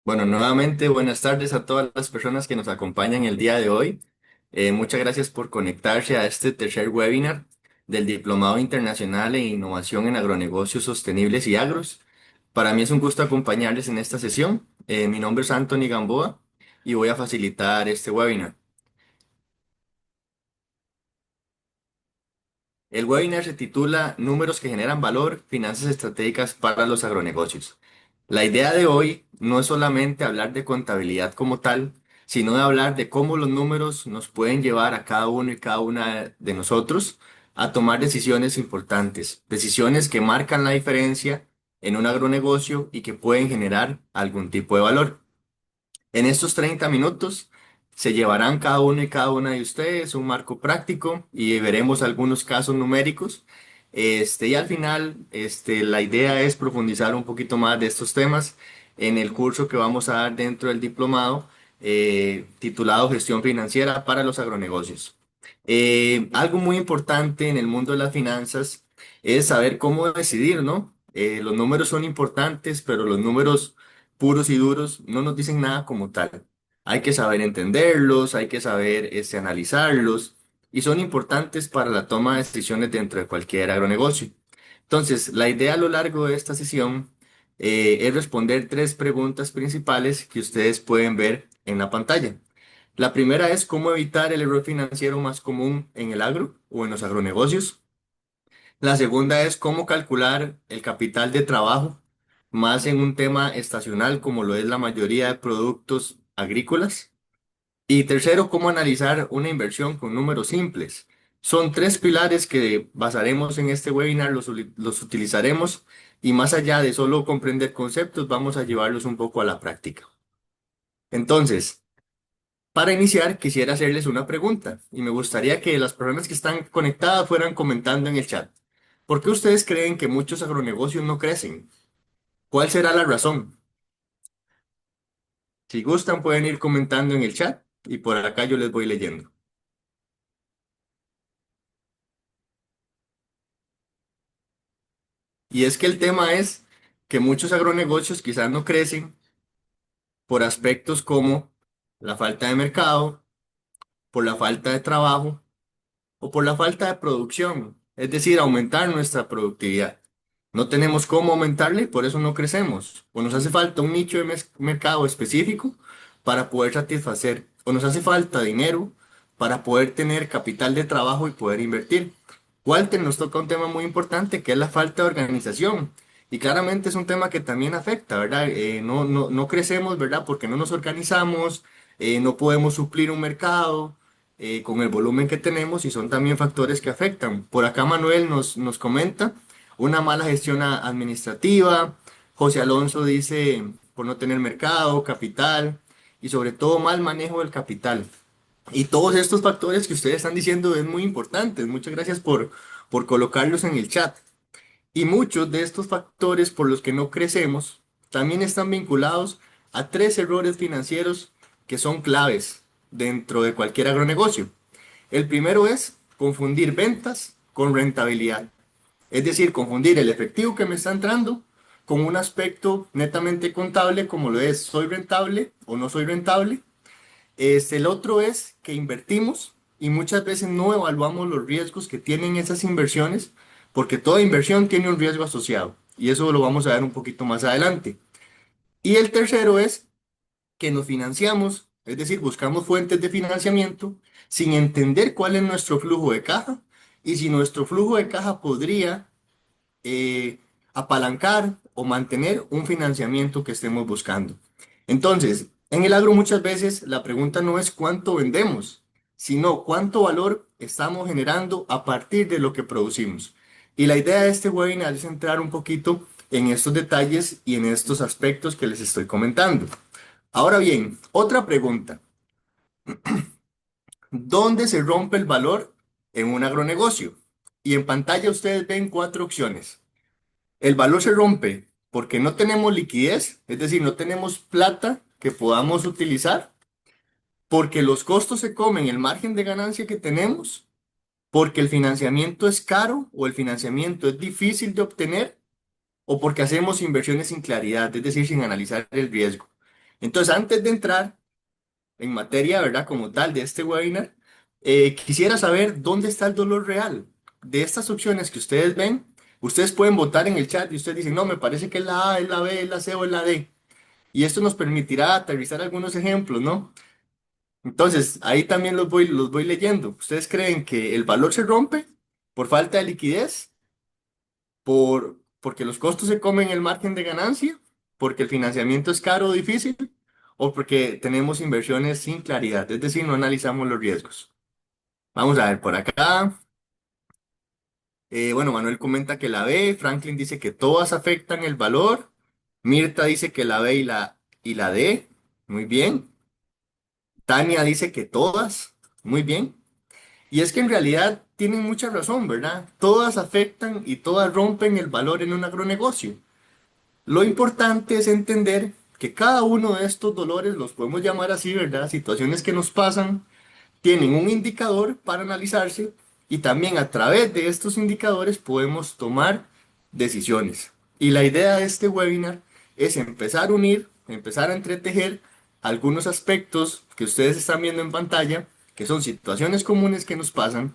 Bueno, nuevamente buenas tardes a todas las personas que nos acompañan el día de hoy. Muchas gracias por conectarse a este tercer webinar del Diplomado Internacional en Innovación en Agronegocios Sostenibles y Agros. Para mí es un gusto acompañarles en esta sesión. Mi nombre es Anthony Gamboa y voy a facilitar este webinar. El webinar se titula Números que generan valor, finanzas estratégicas para los agronegocios. La idea de hoy no es solamente hablar de contabilidad como tal, sino de hablar de cómo los números nos pueden llevar a cada uno y cada una de nosotros a tomar decisiones importantes, decisiones que marcan la diferencia en un agronegocio y que pueden generar algún tipo de valor. En estos 30 minutos se llevarán cada uno y cada una de ustedes un marco práctico y veremos algunos casos numéricos. Y al final, la idea es profundizar un poquito más de estos temas en el curso que vamos a dar dentro del diplomado titulado Gestión Financiera para los Agronegocios. Algo muy importante en el mundo de las finanzas es saber cómo decidir, ¿no? Los números son importantes, pero los números puros y duros no nos dicen nada como tal. Hay que saber entenderlos, hay que saber analizarlos y son importantes para la toma de decisiones dentro de cualquier agronegocio. Entonces, la idea a lo largo de esta sesión es responder tres preguntas principales que ustedes pueden ver en la pantalla. La primera es cómo evitar el error financiero más común en el agro o en los agronegocios. La segunda es cómo calcular el capital de trabajo, más en un tema estacional como lo es la mayoría de productos agrícolas. Y tercero, cómo analizar una inversión con números simples. Son tres pilares que basaremos en este webinar, los utilizaremos y más allá de solo comprender conceptos, vamos a llevarlos un poco a la práctica. Entonces, para iniciar, quisiera hacerles una pregunta y me gustaría que las personas que están conectadas fueran comentando en el chat. ¿Por qué ustedes creen que muchos agronegocios no crecen? ¿Cuál será la razón? Si gustan, pueden ir comentando en el chat y por acá yo les voy leyendo. Y es que el tema es que muchos agronegocios quizás no crecen por aspectos como la falta de mercado, por la falta de trabajo o por la falta de producción, es decir, aumentar nuestra productividad. No tenemos cómo aumentarle, por eso no crecemos. O nos hace falta un nicho de mercado específico para poder satisfacer, o nos hace falta dinero para poder tener capital de trabajo y poder invertir. Walter nos toca un tema muy importante que es la falta de organización. Y claramente es un tema que también afecta, ¿verdad? No crecemos, ¿verdad? Porque no nos organizamos, no podemos suplir un mercado con el volumen que tenemos y son también factores que afectan. Por acá Manuel nos comenta una mala gestión administrativa. José Alonso dice por no tener mercado, capital y sobre todo mal manejo del capital. Y todos estos factores que ustedes están diciendo es muy importantes. Muchas gracias por colocarlos en el chat. Y muchos de estos factores por los que no crecemos también están vinculados a tres errores financieros que son claves dentro de cualquier agronegocio. El primero es confundir ventas con rentabilidad. Es decir, confundir el efectivo que me está entrando con un aspecto netamente contable como lo es soy rentable o no soy rentable. El otro es que invertimos y muchas veces no evaluamos los riesgos que tienen esas inversiones porque toda inversión tiene un riesgo asociado y eso lo vamos a ver un poquito más adelante. Y el tercero es que nos financiamos, es decir, buscamos fuentes de financiamiento sin entender cuál es nuestro flujo de caja y si nuestro flujo de caja podría eh, apalancar o mantener un financiamiento que estemos buscando. Entonces, en el agro muchas veces la pregunta no es cuánto vendemos, sino cuánto valor estamos generando a partir de lo que producimos. Y la idea de este webinar es entrar un poquito en estos detalles y en estos aspectos que les estoy comentando. Ahora bien, otra pregunta. ¿Dónde se rompe el valor en un agronegocio? Y en pantalla ustedes ven cuatro opciones. El valor se rompe porque no tenemos liquidez, es decir, no tenemos plata que podamos utilizar, porque los costos se comen el margen de ganancia que tenemos, porque el financiamiento es caro o el financiamiento es difícil de obtener, o porque hacemos inversiones sin claridad, es decir, sin analizar el riesgo. Entonces, antes de entrar en materia, ¿verdad? Como tal de este webinar, quisiera saber dónde está el dolor real. De estas opciones que ustedes ven, ustedes pueden votar en el chat y ustedes dicen, no, me parece que es la A, es la B, es la C o es la D. Y esto nos permitirá aterrizar algunos ejemplos, ¿no? Entonces, ahí también los voy leyendo. ¿Ustedes creen que el valor se rompe por falta de liquidez? Porque los costos se comen el margen de ganancia, porque el financiamiento es caro o difícil, o porque tenemos inversiones sin claridad, es decir, no analizamos los riesgos. Vamos a ver por acá. Bueno, Manuel comenta que la B, Franklin dice que todas afectan el valor, Mirta dice que la B y la D, muy bien. Tania dice que todas, muy bien. Y es que en realidad tienen mucha razón, ¿verdad? Todas afectan y todas rompen el valor en un agronegocio. Lo importante es entender que cada uno de estos dolores, los podemos llamar así, ¿verdad? Situaciones que nos pasan, tienen un indicador para analizarse y también a través de estos indicadores podemos tomar decisiones. Y la idea de este webinar es empezar a unir, empezar a entretejer algunos aspectos que ustedes están viendo en pantalla, que son situaciones comunes que nos pasan,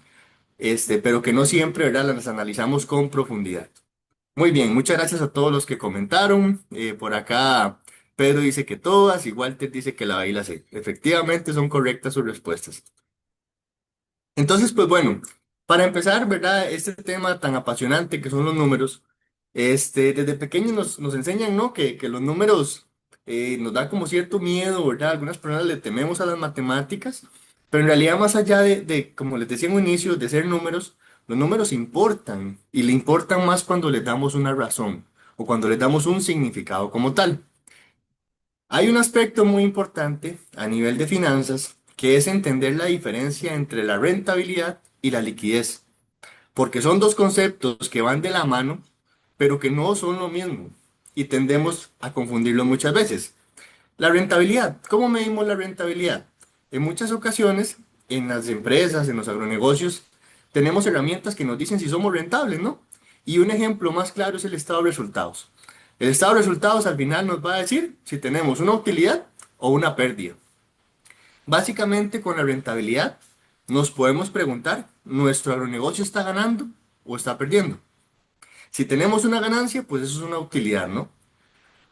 pero que no siempre, ¿verdad? Las analizamos con profundidad. Muy bien, muchas gracias a todos los que comentaron. Por acá Pedro dice que todas y Walter dice que la B y la C. Efectivamente son correctas sus respuestas. Entonces, pues bueno, para empezar, ¿verdad? Este tema tan apasionante que son los números, desde pequeños nos enseñan, ¿no? Que los números nos da como cierto miedo, ¿verdad? Algunas personas le tememos a las matemáticas, pero en realidad más allá como les decía en un inicio, de ser números, los números importan y le importan más cuando les damos una razón o cuando les damos un significado como tal. Hay un aspecto muy importante a nivel de finanzas que es entender la diferencia entre la rentabilidad y la liquidez, porque son dos conceptos que van de la mano, pero que no son lo mismo y tendemos a confundirlo muchas veces. La rentabilidad, ¿cómo medimos la rentabilidad? En muchas ocasiones, en las empresas, en los agronegocios, tenemos herramientas que nos dicen si somos rentables, ¿no? Y un ejemplo más claro es el estado de resultados. El estado de resultados al final nos va a decir si tenemos una utilidad o una pérdida. Básicamente con la rentabilidad nos podemos preguntar, ¿nuestro agronegocio está ganando o está perdiendo? Si tenemos una ganancia, pues eso es una utilidad, ¿no?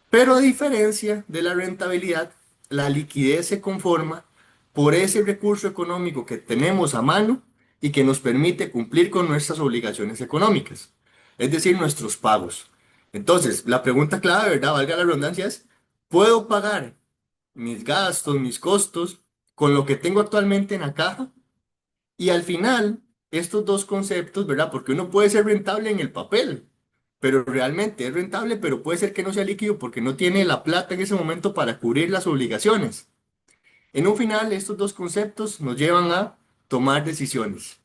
Pero a diferencia de la rentabilidad, la liquidez se conforma por ese recurso económico que tenemos a mano y que nos permite cumplir con nuestras obligaciones económicas, es decir, nuestros pagos. Entonces, la pregunta clave, ¿verdad? Valga la redundancia, es, ¿puedo pagar mis gastos, mis costos con lo que tengo actualmente en la caja? Y al final, estos dos conceptos, ¿verdad? Porque uno puede ser rentable en el papel, pero realmente es rentable, pero puede ser que no sea líquido porque no tiene la plata en ese momento para cubrir las obligaciones. En un final, estos dos conceptos nos llevan a tomar decisiones,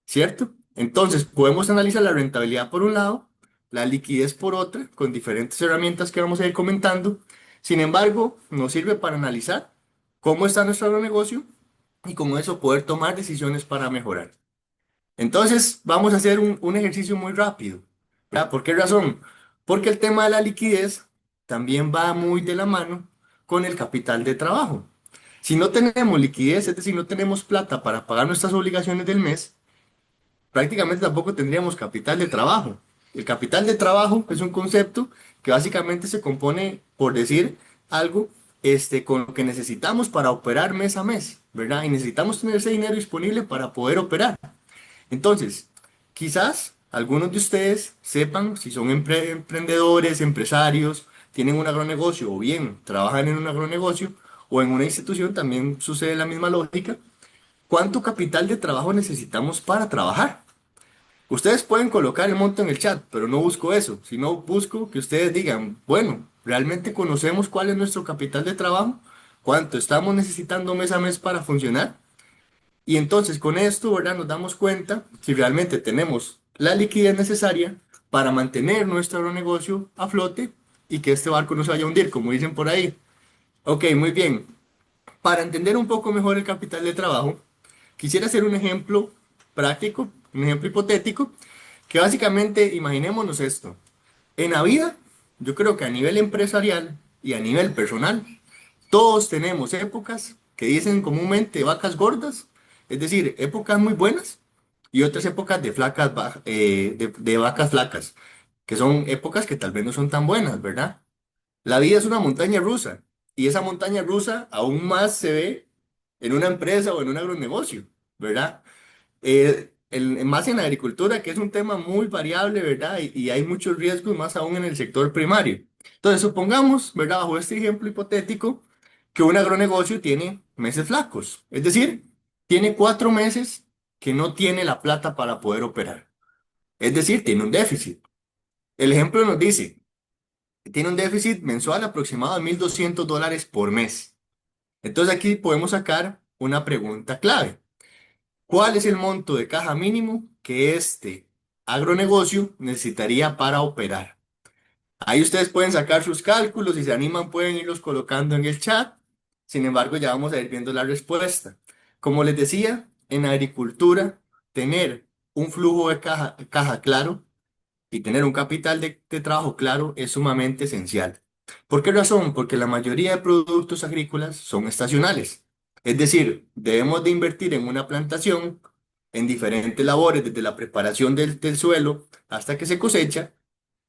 ¿cierto? Entonces, podemos analizar la rentabilidad por un lado, la liquidez por otra, con diferentes herramientas que vamos a ir comentando. Sin embargo, nos sirve para analizar cómo está nuestro negocio y con eso poder tomar decisiones para mejorar. Entonces, vamos a hacer un ejercicio muy rápido, ¿verdad? ¿Por qué razón? Porque el tema de la liquidez también va muy de la mano con el capital de trabajo. Si no tenemos liquidez, es decir, no tenemos plata para pagar nuestras obligaciones del mes, prácticamente tampoco tendríamos capital de trabajo. El capital de trabajo es un concepto que básicamente se compone, por decir algo, con lo que necesitamos para operar mes a mes, ¿verdad? Y necesitamos tener ese dinero disponible para poder operar. Entonces, quizás algunos de ustedes sepan si son emprendedores, empresarios, tienen un agronegocio o bien trabajan en un agronegocio o en una institución, también sucede la misma lógica. ¿Cuánto capital de trabajo necesitamos para trabajar? Ustedes pueden colocar el monto en el chat, pero no busco eso, sino busco que ustedes digan, bueno, ¿realmente conocemos cuál es nuestro capital de trabajo? ¿Cuánto estamos necesitando mes a mes para funcionar? Y entonces con esto, ¿verdad? Nos damos cuenta si realmente tenemos la liquidez necesaria para mantener nuestro negocio a flote y que este barco no se vaya a hundir, como dicen por ahí. Ok, muy bien. Para entender un poco mejor el capital de trabajo, quisiera hacer un ejemplo práctico, un ejemplo hipotético, que básicamente imaginémonos esto. En la vida, yo creo que a nivel empresarial y a nivel personal, Todos tenemos épocas que dicen comúnmente vacas gordas, es decir, épocas muy buenas y otras épocas de de vacas flacas, que son épocas que tal vez no son tan buenas, ¿verdad? La vida es una montaña rusa y esa montaña rusa aún más se ve en una empresa o en un agronegocio, ¿verdad? Más en la agricultura, que es un tema muy variable, ¿verdad? Y hay muchos riesgos, más aún en el sector primario. Entonces, supongamos, ¿verdad? Bajo este ejemplo hipotético, que un agronegocio tiene meses flacos, es decir, tiene 4 meses que no tiene la plata para poder operar. Es decir, tiene un déficit. El ejemplo nos dice, que tiene un déficit mensual aproximado de $1,200 por mes. Entonces, aquí podemos sacar una pregunta clave. ¿Cuál es el monto de caja mínimo que este agronegocio necesitaría para operar? Ahí ustedes pueden sacar sus cálculos, si se animan pueden irlos colocando en el chat. Sin embargo, ya vamos a ir viendo la respuesta. Como les decía, en agricultura, tener un flujo de caja claro y tener un capital de trabajo claro es sumamente esencial. ¿Por qué razón? Porque la mayoría de productos agrícolas son estacionales. Es decir, debemos de invertir en una plantación, en diferentes labores, desde la preparación del suelo hasta que se cosecha,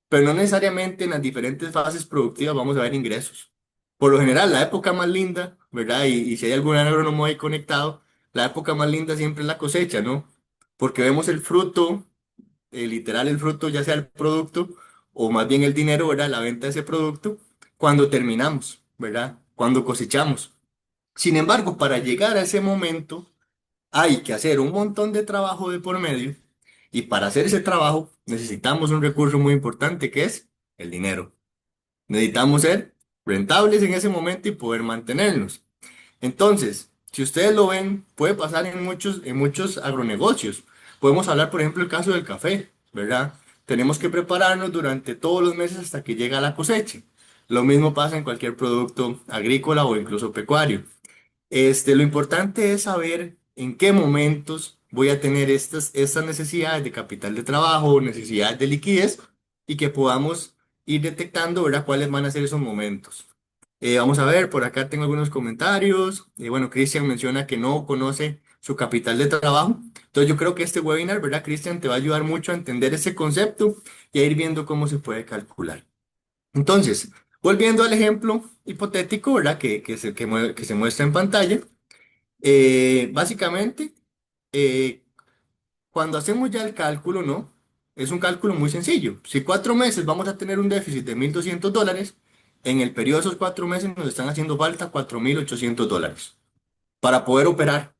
pero no necesariamente en las diferentes fases productivas vamos a ver ingresos. Por lo general, la época más linda, ¿verdad? Y si hay algún agrónomo ahí conectado, la época más linda siempre es la cosecha, ¿no? Porque vemos el fruto, literal el fruto, ya sea el producto o más bien el dinero, ¿verdad? La venta de ese producto, cuando terminamos, ¿verdad? Cuando cosechamos. Sin embargo, para llegar a ese momento, hay que hacer un montón de trabajo de por medio y para hacer ese trabajo necesitamos un recurso muy importante que es el dinero. Necesitamos ser rentables en ese momento y poder mantenernos. Entonces, si ustedes lo ven, puede pasar en muchos agronegocios. Podemos hablar, por ejemplo, el caso del café, ¿verdad? Tenemos que prepararnos durante todos los meses hasta que llega la cosecha. Lo mismo pasa en cualquier producto agrícola o incluso pecuario. Lo importante es saber en qué momentos voy a tener estas necesidades de capital de trabajo, necesidades de liquidez y que podamos ir detectando, ¿verdad?, cuáles van a ser esos momentos. Vamos a ver, por acá tengo algunos comentarios. Bueno, Cristian menciona que no conoce su capital de trabajo. Entonces yo creo que este webinar, ¿verdad, Cristian? Te va a ayudar mucho a entender ese concepto y a ir viendo cómo se puede calcular. Entonces, volviendo al ejemplo hipotético, ¿verdad? Que se muestra en pantalla. Básicamente, eh, cuando hacemos ya el cálculo, ¿no? Es un cálculo muy sencillo. Si 4 meses vamos a tener un déficit de $1,200, en el periodo de esos 4 meses nos están haciendo falta $4,800 para poder operar.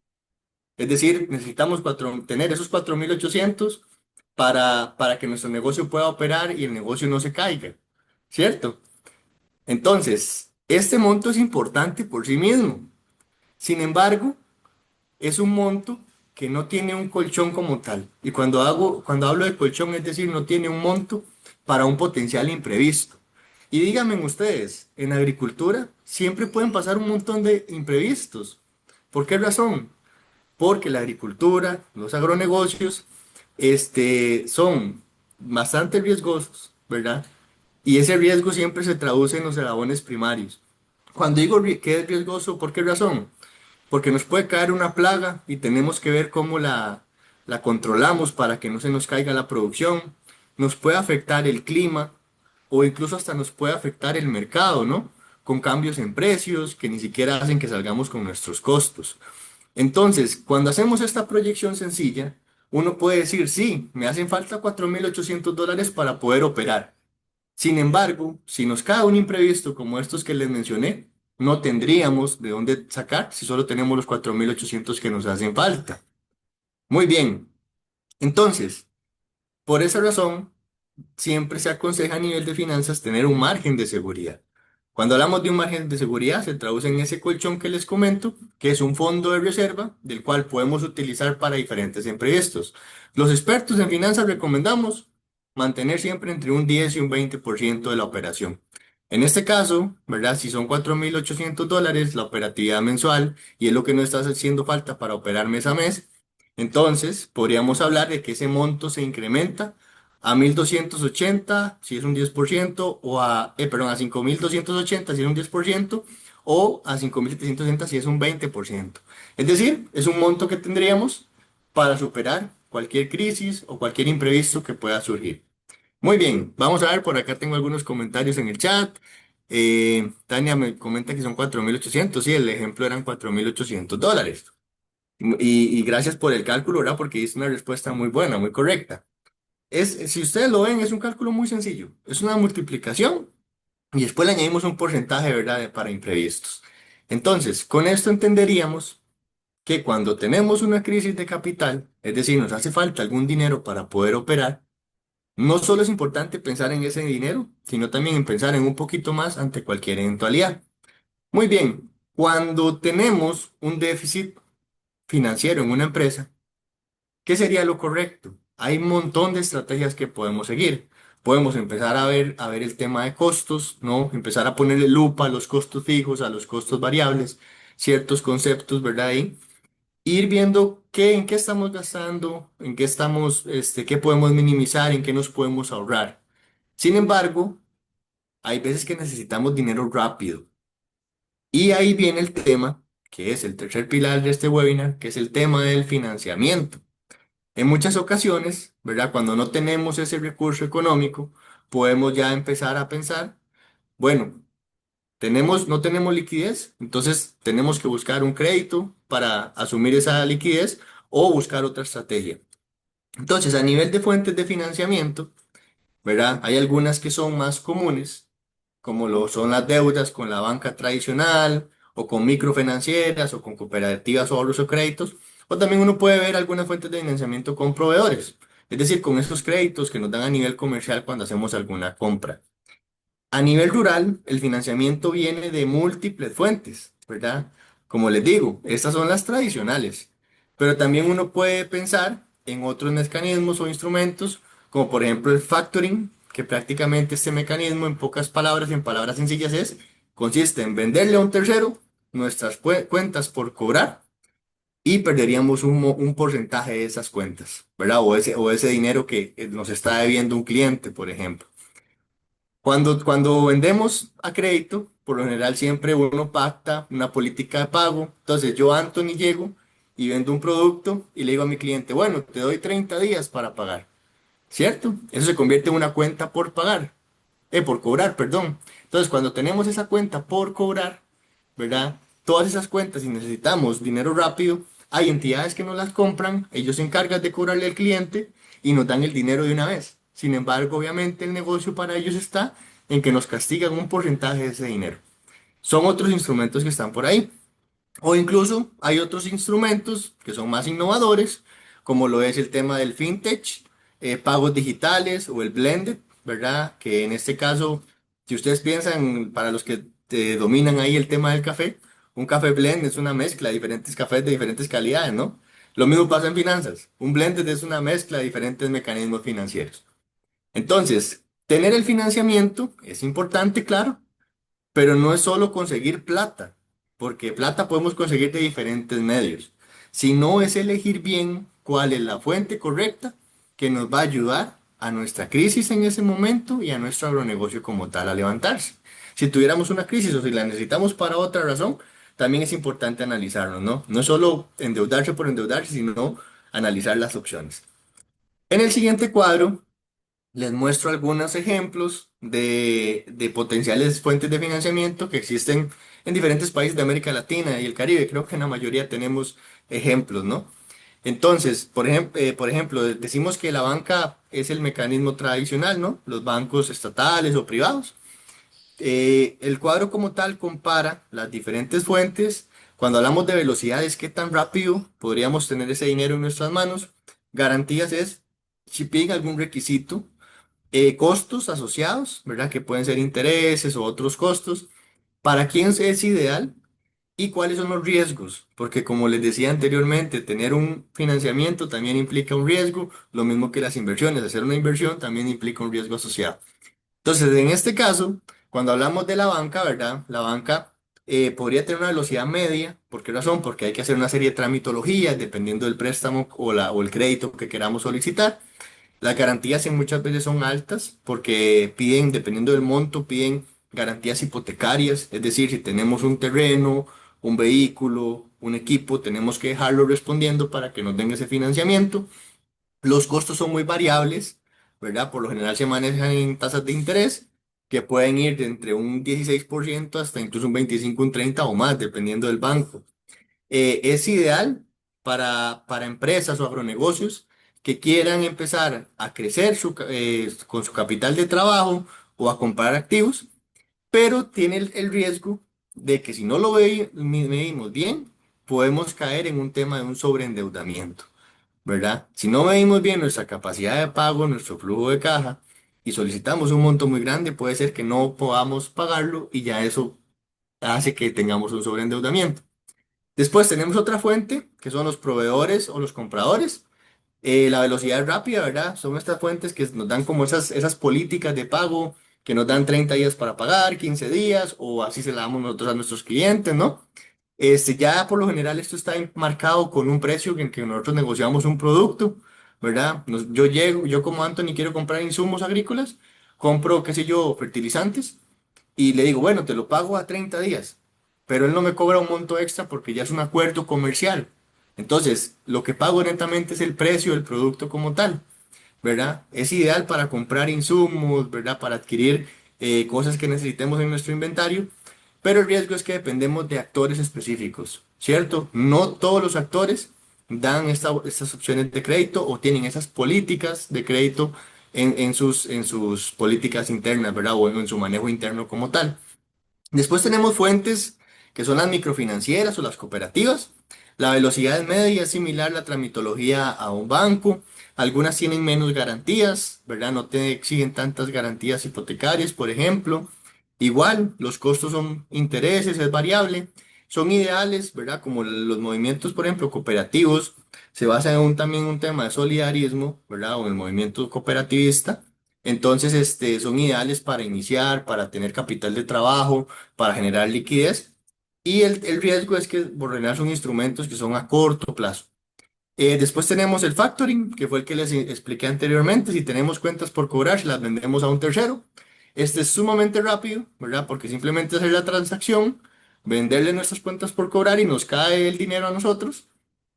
Es decir, necesitamos tener esos 4,800 para que nuestro negocio pueda operar y el negocio no se caiga, ¿cierto? Entonces, este monto es importante por sí mismo. Sin embargo, es un monto que no tiene un colchón como tal. Y cuando hablo de colchón, es decir, no tiene un monto para un potencial imprevisto. Y díganme ustedes, en agricultura siempre pueden pasar un montón de imprevistos. ¿Por qué razón? Porque la agricultura, los agronegocios, son bastante riesgosos, ¿verdad? Y ese riesgo siempre se traduce en los eslabones primarios. Cuando digo que es riesgoso, ¿por qué razón? Porque nos puede caer una plaga y tenemos que ver cómo la controlamos para que no se nos caiga la producción. Nos puede afectar el clima o incluso hasta nos puede afectar el mercado, ¿no? Con cambios en precios que ni siquiera hacen que salgamos con nuestros costos. Entonces, cuando hacemos esta proyección sencilla, uno puede decir, sí, me hacen falta $4,800 para poder operar. Sin embargo, si nos cae un imprevisto como estos que les mencioné, no tendríamos de dónde sacar si solo tenemos los 4,800 que nos hacen falta. Muy bien. Entonces, por esa razón, siempre se aconseja a nivel de finanzas tener un margen de seguridad. Cuando hablamos de un margen de seguridad, se traduce en ese colchón que les comento, que es un fondo de reserva del cual podemos utilizar para diferentes imprevistos. Los expertos en finanzas recomendamos mantener siempre entre un 10 y un 20% de la operación. En este caso, ¿verdad? Si son $4,800 la operatividad mensual y es lo que nos está haciendo falta para operar mes a mes, entonces podríamos hablar de que ese monto se incrementa a 1,280 si es un 10% o perdón, a 5,280 si es un 10% o a 5.760 si es un 20%. Es decir, es un monto que tendríamos para superar cualquier crisis o cualquier imprevisto que pueda surgir. Muy bien, vamos a ver, por acá tengo algunos comentarios en el chat. Tania me comenta que son 4.800, sí, el ejemplo eran $4.800. Y gracias por el cálculo, ¿verdad? Porque es una respuesta muy buena, muy correcta. Si ustedes lo ven, es un cálculo muy sencillo. Es una multiplicación y después le añadimos un porcentaje, ¿verdad? Para imprevistos. Entonces, con esto entenderíamos que cuando tenemos una crisis de capital, es decir, nos hace falta algún dinero para poder operar, no solo es importante pensar en ese dinero, sino también en pensar en un poquito más ante cualquier eventualidad. Muy bien, cuando tenemos un déficit financiero en una empresa, ¿qué sería lo correcto? Hay un montón de estrategias que podemos seguir. Podemos empezar a ver el tema de costos, ¿no? Empezar a ponerle lupa a los costos fijos, a los costos variables, ciertos conceptos, ¿verdad? Ahí. Ir viendo en qué estamos gastando, en qué estamos, qué podemos minimizar, en qué nos podemos ahorrar. Sin embargo, hay veces que necesitamos dinero rápido. Y ahí viene el tema, que es el tercer pilar de este webinar, que es el tema del financiamiento. En muchas ocasiones, ¿verdad? Cuando no tenemos ese recurso económico, podemos ya empezar a pensar, bueno, no tenemos liquidez, entonces tenemos que buscar un crédito para asumir esa liquidez o buscar otra estrategia. Entonces, a nivel de fuentes de financiamiento, ¿verdad? Hay algunas que son más comunes, como lo son las deudas con la banca tradicional, o con microfinancieras, o con cooperativas o ahorros o créditos, o también uno puede ver algunas fuentes de financiamiento con proveedores, es decir, con esos créditos que nos dan a nivel comercial cuando hacemos alguna compra. A nivel rural, el financiamiento viene de múltiples fuentes, ¿verdad? Como les digo, estas son las tradicionales, pero también uno puede pensar en otros mecanismos o instrumentos, como por ejemplo el factoring, que prácticamente este mecanismo, en pocas palabras, en palabras sencillas, consiste en venderle a un tercero nuestras cuentas por cobrar y perderíamos un porcentaje de esas cuentas, ¿verdad? O ese dinero que nos está debiendo un cliente, por ejemplo. Cuando vendemos a crédito, por lo general siempre uno pacta una política de pago. Entonces yo, Anthony, llego y vendo un producto y le digo a mi cliente, bueno, te doy 30 días para pagar, ¿cierto? Eso se convierte en una cuenta por pagar, por cobrar, perdón. Entonces cuando tenemos esa cuenta por cobrar, ¿verdad? Todas esas cuentas, si necesitamos dinero rápido, hay entidades que nos las compran, ellos se encargan de cobrarle al cliente y nos dan el dinero de una vez. Sin embargo, obviamente el negocio para ellos está en que nos castigan un porcentaje de ese dinero. Son otros instrumentos que están por ahí. O incluso hay otros instrumentos que son más innovadores, como lo es el tema del fintech, pagos digitales o el blended, ¿verdad? Que en este caso, si ustedes piensan, para los que dominan ahí el tema del café, un café blend es una mezcla de diferentes cafés de diferentes calidades, ¿no? Lo mismo pasa en finanzas. Un blended es una mezcla de diferentes mecanismos financieros. Entonces, tener el financiamiento es importante, claro, pero no es solo conseguir plata, porque plata podemos conseguir de diferentes medios, sino es elegir bien cuál es la fuente correcta que nos va a ayudar a nuestra crisis en ese momento y a nuestro agronegocio como tal a levantarse. Si tuviéramos una crisis o si la necesitamos para otra razón, también es importante analizarlo, ¿no? No solo endeudarse por endeudarse, sino analizar las opciones. En el siguiente cuadro les muestro algunos ejemplos de potenciales fuentes de financiamiento que existen en diferentes países de América Latina y el Caribe. Creo que en la mayoría tenemos ejemplos, ¿no? Entonces, por ejemplo, decimos que la banca es el mecanismo tradicional, ¿no? Los bancos estatales o privados. El cuadro como tal compara las diferentes fuentes. Cuando hablamos de velocidades, qué tan rápido podríamos tener ese dinero en nuestras manos. Garantías es si piden algún requisito, costos asociados, ¿verdad? Que pueden ser intereses o otros costos. ¿Para quién es ideal? ¿Y cuáles son los riesgos? Porque como les decía anteriormente, tener un financiamiento también implica un riesgo, lo mismo que las inversiones. Hacer una inversión también implica un riesgo asociado. Entonces, en este caso, cuando hablamos de la banca, ¿verdad? La banca podría tener una velocidad media. ¿Por qué razón? Porque hay que hacer una serie de tramitologías dependiendo del préstamo o el crédito que queramos solicitar. Las garantías muchas veces son altas porque piden, dependiendo del monto, piden garantías hipotecarias, es decir, si tenemos un terreno, un vehículo, un equipo, tenemos que dejarlo respondiendo para que nos den ese financiamiento. Los costos son muy variables, ¿verdad? Por lo general se manejan en tasas de interés que pueden ir de entre un 16% hasta incluso un 25, un 30 o más, dependiendo del banco. Es ideal para empresas o agronegocios que quieran empezar a crecer con su capital de trabajo o a comprar activos, pero tiene el riesgo de que si no lo medimos bien, podemos caer en un tema de un sobreendeudamiento, ¿verdad? Si no medimos bien nuestra capacidad de pago, nuestro flujo de caja, y solicitamos un monto muy grande, puede ser que no podamos pagarlo y ya eso hace que tengamos un sobreendeudamiento. Después tenemos otra fuente, que son los proveedores o los compradores. La velocidad rápida, ¿verdad? Son estas fuentes que nos dan como esas políticas de pago que nos dan 30 días para pagar, 15 días, o así se la damos nosotros a nuestros clientes, ¿no? Ya por lo general esto está marcado con un precio en que nosotros negociamos un producto, ¿verdad? Yo como Anthony quiero comprar insumos agrícolas, compro, qué sé yo, fertilizantes y le digo, bueno, te lo pago a 30 días, pero él no me cobra un monto extra porque ya es un acuerdo comercial. Entonces, lo que pago netamente es el precio del producto como tal, ¿verdad? Es ideal para comprar insumos, ¿verdad? Para adquirir cosas que necesitemos en nuestro inventario, pero el riesgo es que dependemos de actores específicos, ¿cierto? No todos los actores dan estas opciones de crédito o tienen esas políticas de crédito en sus políticas internas, ¿verdad? O en su manejo interno como tal. Después tenemos fuentes que son las microfinancieras o las cooperativas. La velocidad es media, es similar la tramitología a un banco. Algunas tienen menos garantías, ¿verdad? No te exigen tantas garantías hipotecarias, por ejemplo. Igual, los costos son intereses, es variable. Son ideales, ¿verdad? Como los movimientos, por ejemplo, cooperativos, se basan en también un tema de solidarismo, ¿verdad? O el movimiento cooperativista. Entonces, son ideales para iniciar, para tener capital de trabajo, para generar liquidez. Y el riesgo es que por lo general son instrumentos que son a corto plazo. Después tenemos el factoring, que fue el que les expliqué anteriormente. Si tenemos cuentas por cobrar, las vendemos a un tercero. Este es sumamente rápido, ¿verdad? Porque simplemente hacer la transacción, venderle nuestras cuentas por cobrar y nos cae el dinero a nosotros.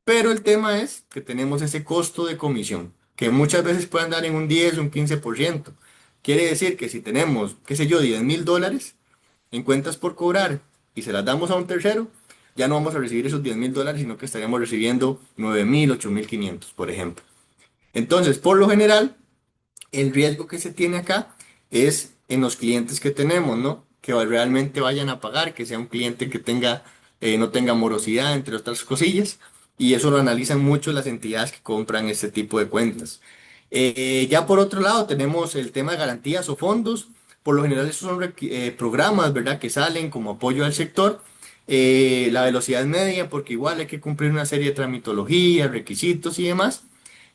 Pero el tema es que tenemos ese costo de comisión, que muchas veces puede andar en un 10, un 15%. Quiere decir que si tenemos, qué sé yo, $10,000 en cuentas por cobrar y se las damos a un tercero, ya no vamos a recibir esos $10,000, sino que estaríamos recibiendo 9,000, 8,500, por ejemplo. Entonces, por lo general, el riesgo que se tiene acá es en los clientes que tenemos, ¿no? Que realmente vayan a pagar, que sea un cliente que no tenga morosidad, entre otras cosillas, y eso lo analizan mucho las entidades que compran este tipo de cuentas. Ya por otro lado tenemos el tema de garantías o fondos. Por lo general estos son programas, ¿verdad? Que salen como apoyo al sector. La velocidad es media porque igual hay que cumplir una serie de tramitologías, requisitos y demás.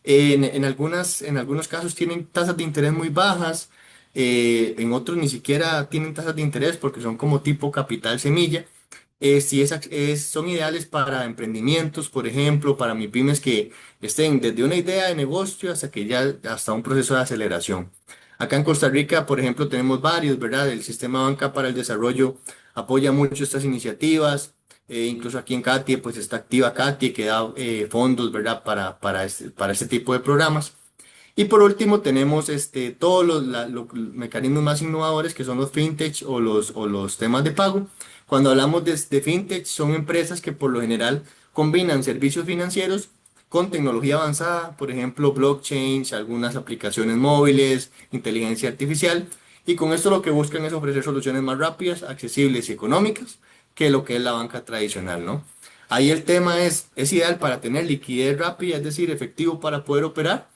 En algunos casos tienen tasas de interés muy bajas, en otros ni siquiera tienen tasas de interés porque son como tipo capital semilla. Sí, son ideales para emprendimientos, por ejemplo, para MIPYMES que estén desde una idea de negocio hasta que ya hasta un proceso de aceleración. Acá en Costa Rica, por ejemplo, tenemos varios, ¿verdad? El Sistema Banca para el Desarrollo apoya mucho estas iniciativas. Incluso aquí en CATIE, pues está activa CATIE que da fondos, ¿verdad? Para este tipo de programas. Y por último tenemos todos los mecanismos más innovadores que son los fintech o los temas de pago. Cuando hablamos de fintech son empresas que por lo general combinan servicios financieros con tecnología avanzada, por ejemplo blockchain, algunas aplicaciones móviles, inteligencia artificial. Y con esto lo que buscan es ofrecer soluciones más rápidas, accesibles y económicas que lo que es la banca tradicional, ¿no? Ahí el tema es ideal para tener liquidez rápida, es decir, efectivo para poder operar,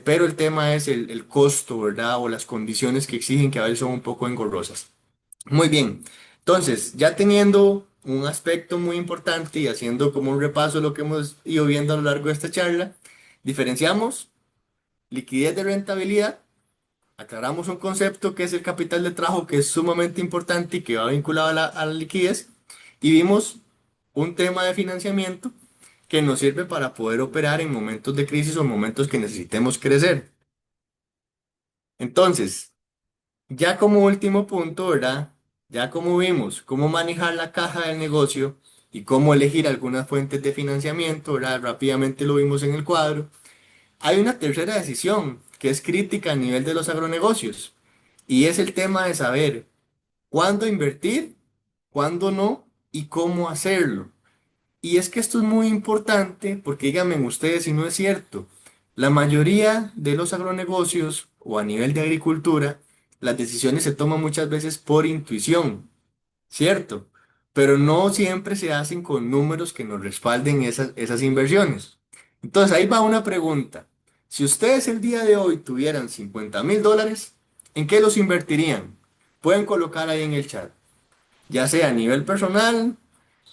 pero el tema es el costo, ¿verdad? O las condiciones que exigen que a veces son un poco engorrosas. Muy bien. Entonces, ya teniendo un aspecto muy importante y haciendo como un repaso de lo que hemos ido viendo a lo largo de esta charla, diferenciamos liquidez de rentabilidad, aclaramos un concepto que es el capital de trabajo, que es sumamente importante y que va vinculado a la liquidez, y vimos un tema de financiamiento que nos sirve para poder operar en momentos de crisis o momentos que necesitemos crecer. Entonces, Ya como último punto, ¿verdad? Ya como vimos cómo manejar la caja del negocio y cómo elegir algunas fuentes de financiamiento, ¿verdad? Rápidamente lo vimos en el cuadro. Hay una tercera decisión que es crítica a nivel de los agronegocios y es el tema de saber cuándo invertir, cuándo no y cómo hacerlo. Y es que esto es muy importante porque díganme ustedes si no es cierto. La mayoría de los agronegocios o a nivel de agricultura, las decisiones se toman muchas veces por intuición, ¿cierto? Pero no siempre se hacen con números que nos respalden esas inversiones. Entonces ahí va una pregunta. Si ustedes el día de hoy tuvieran $50,000, ¿en qué los invertirían? Pueden colocar ahí en el chat, ya sea a nivel personal,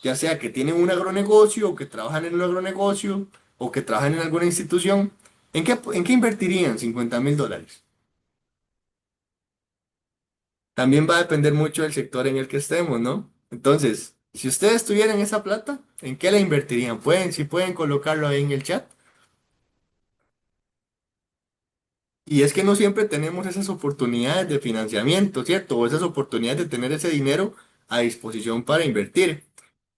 ya sea que tienen un agronegocio o que trabajan en un agronegocio o que trabajan en alguna institución. ¿En qué invertirían $50,000? También va a depender mucho del sector en el que estemos, ¿no? Entonces, si ustedes tuvieran esa plata, ¿en qué la invertirían? Si pueden colocarlo ahí en el chat. Y es que no siempre tenemos esas oportunidades de financiamiento, ¿cierto? O esas oportunidades de tener ese dinero a disposición para invertir.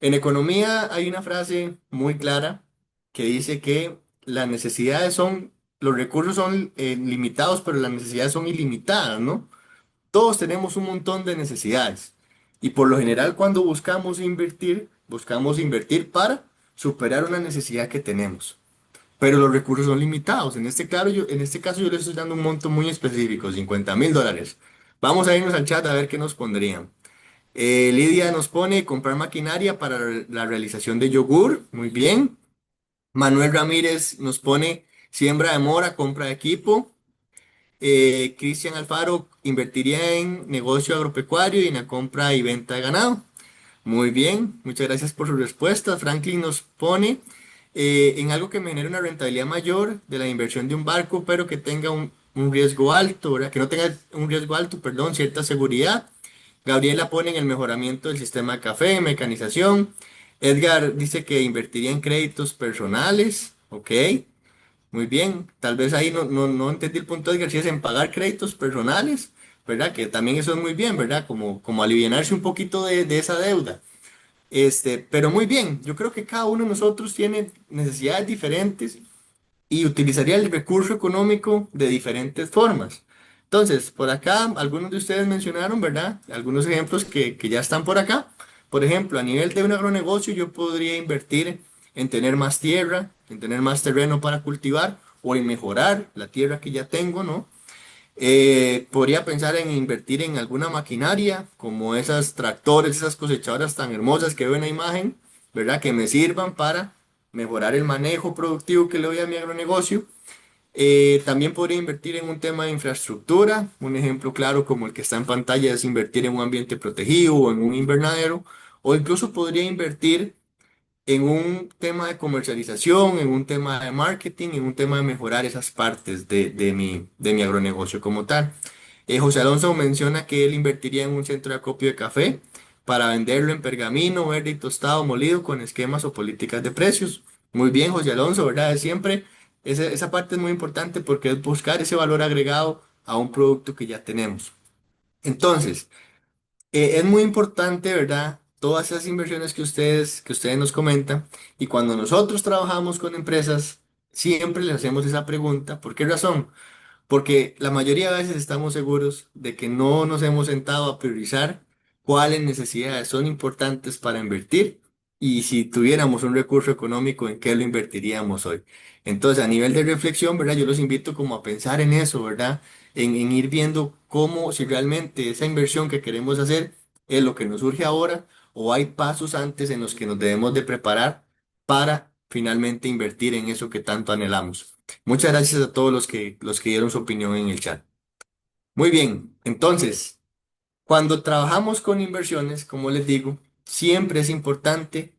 En economía hay una frase muy clara que dice que las necesidades son, los recursos son limitados, pero las necesidades son ilimitadas, ¿no? Todos tenemos un montón de necesidades. Y por lo general cuando buscamos invertir para superar una necesidad que tenemos. Pero los recursos son limitados. En este caso yo les estoy dando un monto muy específico, $50,000. Vamos a irnos al chat a ver qué nos pondrían. Lidia nos pone comprar maquinaria para la realización de yogur. Muy bien. Manuel Ramírez nos pone siembra de mora, compra de equipo. Cristian Alfaro invertiría en negocio agropecuario y en la compra y venta de ganado. Muy bien, muchas gracias por su respuesta. Franklin nos pone en algo que me genere una rentabilidad mayor de la inversión de un barco, pero que tenga un riesgo alto, ¿verdad? Que no tenga un riesgo alto, perdón, cierta seguridad. Gabriela pone en el mejoramiento del sistema de café, mecanización. Edgar dice que invertiría en créditos personales. Ok, muy bien. Tal vez ahí no entendí el punto de Edgar, si es en pagar créditos personales, ¿verdad? Que también eso es muy bien, ¿verdad? Como alivianarse un poquito de esa deuda. Pero muy bien, yo creo que cada uno de nosotros tiene necesidades diferentes y utilizaría el recurso económico de diferentes formas. Entonces, por acá, algunos de ustedes mencionaron, ¿verdad? Algunos ejemplos que ya están por acá. Por ejemplo, a nivel de un agronegocio, yo podría invertir en tener más tierra, en tener más terreno para cultivar o en mejorar la tierra que ya tengo, ¿no? Podría pensar en invertir en alguna maquinaria, como esas tractores, esas cosechadoras tan hermosas que veo en la imagen, ¿verdad? Que me sirvan para mejorar el manejo productivo que le doy a mi agronegocio. También podría invertir en un tema de infraestructura. Un ejemplo claro como el que está en pantalla es invertir en un ambiente protegido o en un invernadero. O incluso podría invertir en un tema de comercialización, en un tema de marketing, en un tema de mejorar esas partes de mi agronegocio como tal. José Alonso menciona que él invertiría en un centro de acopio de café para venderlo en pergamino, verde y tostado molido con esquemas o políticas de precios. Muy bien, José Alonso, ¿verdad? Siempre esa parte es muy importante porque es buscar ese valor agregado a un producto que ya tenemos. Entonces, es muy importante, ¿verdad? Todas esas inversiones que ustedes nos comentan. Y cuando nosotros trabajamos con empresas, siempre les hacemos esa pregunta. ¿Por qué razón? Porque la mayoría de veces estamos seguros de que no nos hemos sentado a priorizar cuáles necesidades son importantes para invertir y si tuviéramos un recurso económico, en qué lo invertiríamos hoy. Entonces, a nivel de reflexión, ¿verdad? Yo los invito como a pensar en eso, ¿verdad? En ir viendo cómo, si realmente esa inversión que queremos hacer es lo que nos surge ahora o hay pasos antes en los que nos debemos de preparar para finalmente invertir en eso que tanto anhelamos. Muchas gracias a todos los que dieron su opinión en el chat. Muy bien, entonces, cuando trabajamos con inversiones, como les digo, siempre es importante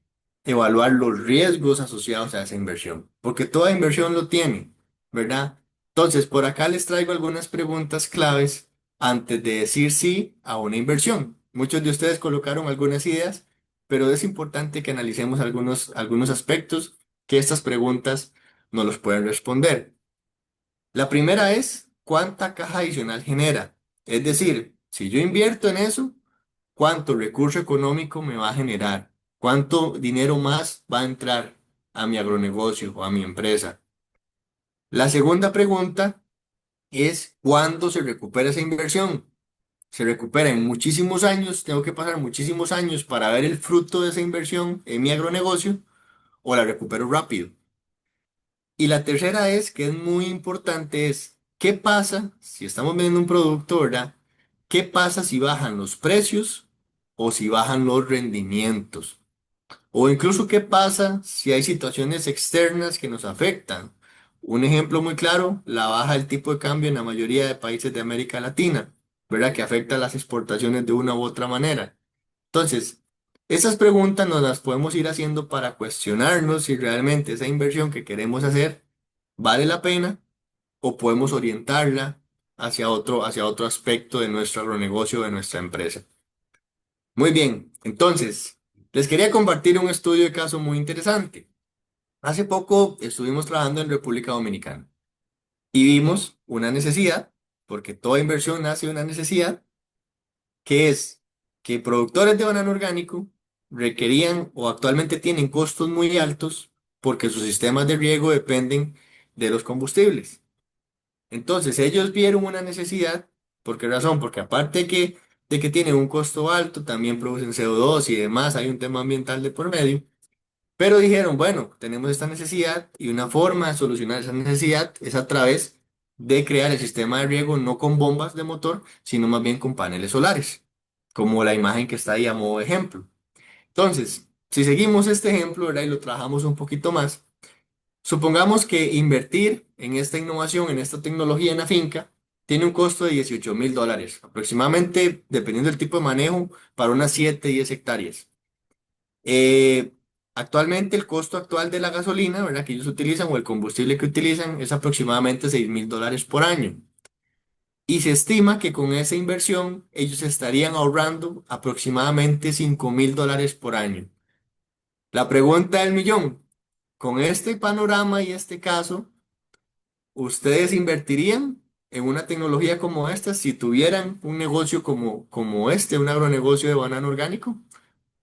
evaluar los riesgos asociados a esa inversión, porque toda inversión lo tiene, ¿verdad? Entonces, por acá les traigo algunas preguntas claves antes de decir sí a una inversión. Muchos de ustedes colocaron algunas ideas, pero es importante que analicemos algunos aspectos que estas preguntas nos los pueden responder. La primera es, ¿cuánta caja adicional genera? Es decir, si yo invierto en eso, ¿cuánto recurso económico me va a generar? ¿Cuánto dinero más va a entrar a mi agronegocio o a mi empresa? La segunda pregunta es ¿cuándo se recupera esa inversión? Se recupera en muchísimos años, tengo que pasar muchísimos años para ver el fruto de esa inversión en mi agronegocio o la recupero rápido. Y la tercera es, que es muy importante, es ¿qué pasa si estamos vendiendo un producto, ¿verdad? ¿Qué pasa si bajan los precios o si bajan los rendimientos? O incluso qué pasa si hay situaciones externas que nos afectan. Un ejemplo muy claro, la baja del tipo de cambio en la mayoría de países de América Latina, ¿verdad? Que afecta las exportaciones de una u otra manera. Entonces, esas preguntas nos las podemos ir haciendo para cuestionarnos si realmente esa inversión que queremos hacer vale la pena o podemos orientarla hacia otro aspecto de nuestro agronegocio, de nuestra empresa. Muy bien, entonces, les quería compartir un estudio de caso muy interesante. Hace poco estuvimos trabajando en República Dominicana y vimos una necesidad, porque toda inversión nace de una necesidad, que es que productores de banano orgánico requerían o actualmente tienen costos muy altos porque sus sistemas de riego dependen de los combustibles. Entonces ellos vieron una necesidad. ¿Por qué razón? Porque aparte de que tienen un costo alto, también producen CO2 y demás, hay un tema ambiental de por medio. Pero dijeron, bueno, tenemos esta necesidad y una forma de solucionar esa necesidad es a través de crear el sistema de riego no con bombas de motor, sino más bien con paneles solares, como la imagen que está ahí a modo de ejemplo. Entonces, si seguimos este ejemplo, ¿verdad? Y lo trabajamos un poquito más, supongamos que invertir en esta innovación, en esta tecnología en la finca, tiene un costo de $18,000, aproximadamente, dependiendo del tipo de manejo, para unas 7 10 hectáreas. Eh, Actualmente el costo actual de la gasolina, ¿verdad? Que ellos utilizan o el combustible que utilizan es aproximadamente $6,000 por año. Y se estima que con esa inversión ellos estarían ahorrando aproximadamente $5,000 por año. La pregunta del millón, con este panorama y este caso, ¿ustedes invertirían en una tecnología como esta si tuvieran un negocio como este, un agronegocio de banano orgánico?